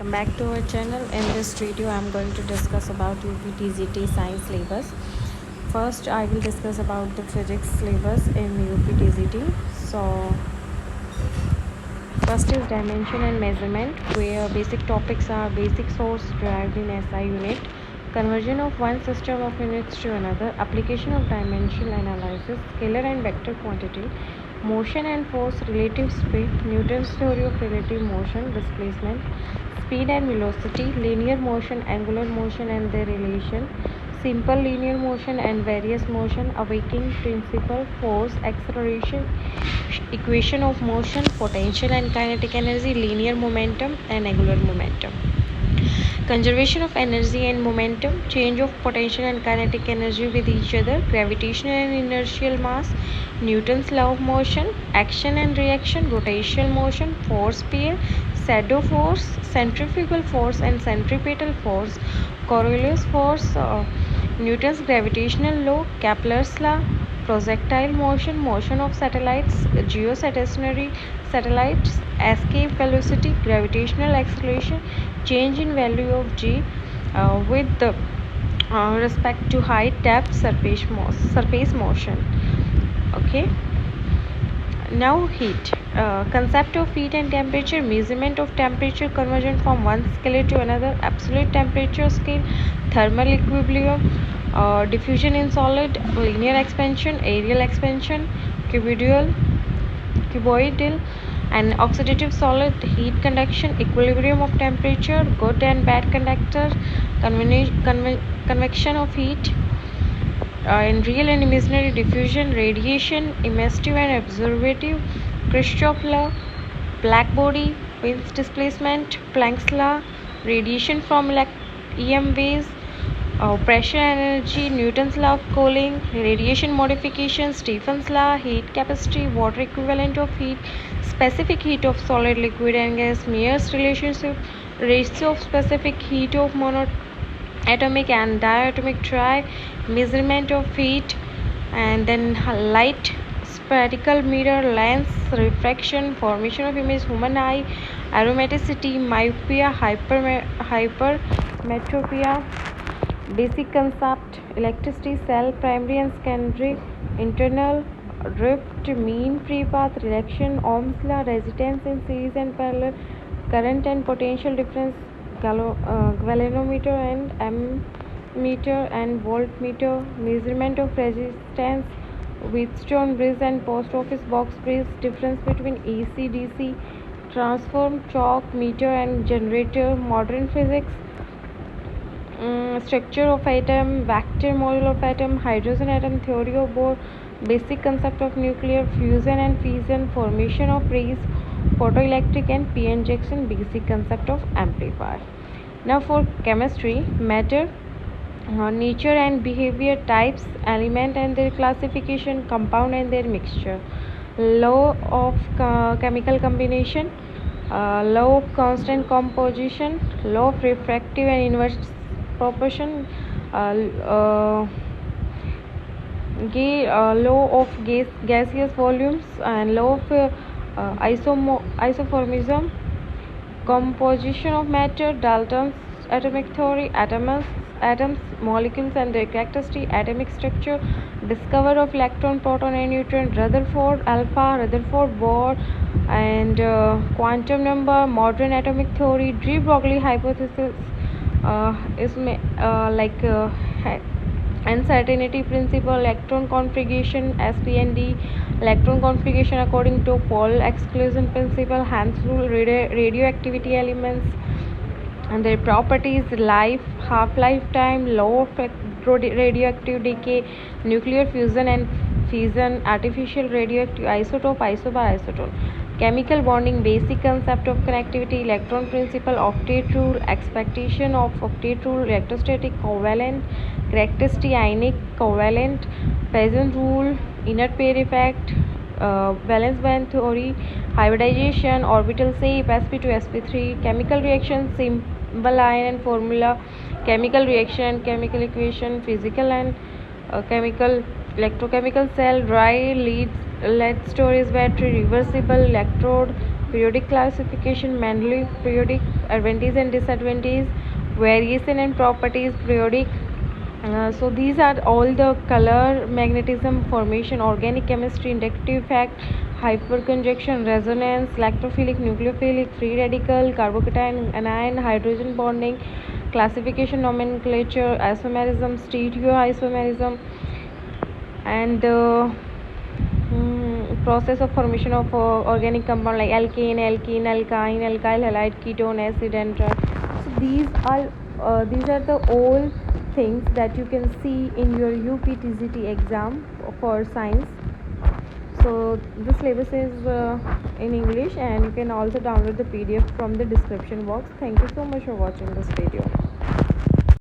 welcome back to our channel. In this video I'm going to discuss about UPTGT science syllabus. First I will discuss about the physics syllabus in UPTGT. So first is dimension and measurement, where basic topics are basic source derived in SI unit, conversion of one system of units to another, application of dimensional analysis, scalar and vector quantity, motion and force, relative speed, Newton's theory of relative motion, displacement, speed and velocity, linear motion, angular motion and their relation, simple linear motion and various motion, awakening principle, force, acceleration, equation of motion, potential and kinetic energy, linear momentum and angular momentum, conservation of energy and momentum, change of potential and kinetic energy with each other, gravitational and inertial mass, Newton's law of motion, action and reaction, rotational motion, force pair, shadow force, centrifugal force and centripetal force, Coriolis force, Newton's gravitational law, Kepler's law, projectile motion, motion of satellites, geostationary satellites, escape velocity, gravitational acceleration, change in value of g with respect to height, depth, surface motion. Okay, now heat, concept of heat and temperature, measurement of temperature, conversion from one scale to another, absolute temperature scale, thermal equilibrium, diffusion in solid, linear expansion, aerial expansion, cuboidal and oxidative solid, heat conduction, equilibrium of temperature, good and bad conductor, convection of heat, in real and imaginary diffusion, radiation, emissive and absorptive, Kirchhoff's law, black body, Wien's displacement, Planck's law, radiation from EM waves, pressure and energy, Newton's law of cooling, radiation modification, Stephen's law, heat capacity, water equivalent of heat, specific heat of solid, liquid and gas, Meier's relationship, ratio of specific heat of atomic and diatomic measurement of heat, and then light, spherical mirror, lens, refraction, formation of image, human eye, aromaticity, myopia, hypermetropia, basic concept, electricity, cell, primary and secondary, internal, drift, mean, free path, reaction, Ohm's law, resistance in series and parallel, current and potential difference, galvanometer and ammeter and voltmeter, measurement of resistance, Wheatstone bridge and post office box bridge, difference between AC DC, transform, chalk, meter and generator, modern physics, structure of atom, vector model of atom, hydrogen atom, theory of Bohr, basic concept of nuclear fusion and fission, formation of rays, photoelectric and p-n junction, basic concept of amplifier. Now for chemistry, matter, nature and behavior, types, element and their classification, compound and their mixture, law of chemical combination, law of constant composition, law of refractive and inverse proportion, law of gaseous volumes and law of isoformism, composition of matter, Dalton's atomic theory, atoms, molecules and their characteristic, atomic structure, discover of electron, proton and neutron, Rutherford alpha, Rutherford Bohr and quantum number, modern atomic theory, de Broglie hypothesis, uncertainty principle, electron configuration, SPND, electron configuration according to Paul exclusion principle, Hans rule, radioactivity elements and their properties, life, half-life time, law of radioactive decay, nuclear fusion and fission, artificial radioactive isotope, isobar, isotone, chemical bonding, basic concept of connectivity, electron principle, octet rule, expectation of octet rule, electrostatic covalent, characteristic ionic covalent, Poisson rule, inner pair effect, valence band theory, hybridization, orbital shape, sp2 sp3, chemical reaction, symbol ion and formula, chemical reaction, chemical equation, physical and chemical, electrochemical cell, dry lead storage battery, reversible electrode, periodic classification, Mendeleev periodic advantage and disadvantage, variation and properties, periodic. So these are all the color, magnetism, formation, organic chemistry, inductive fact, hyperconjunction, resonance, electrophilic, nucleophilic, free radical, carbocation, anion, hydrogen bonding, classification, nomenclature, isomerism, stereoisomerism, and process of formation of organic compound like alkane, alkene, alkyne, alkyl halide, ketone, acid, and these are the all things that you can see in your UPTCT exam for science. So the syllabus is in English, and you can also download the PDF from the description box. Thank you so much for watching this video.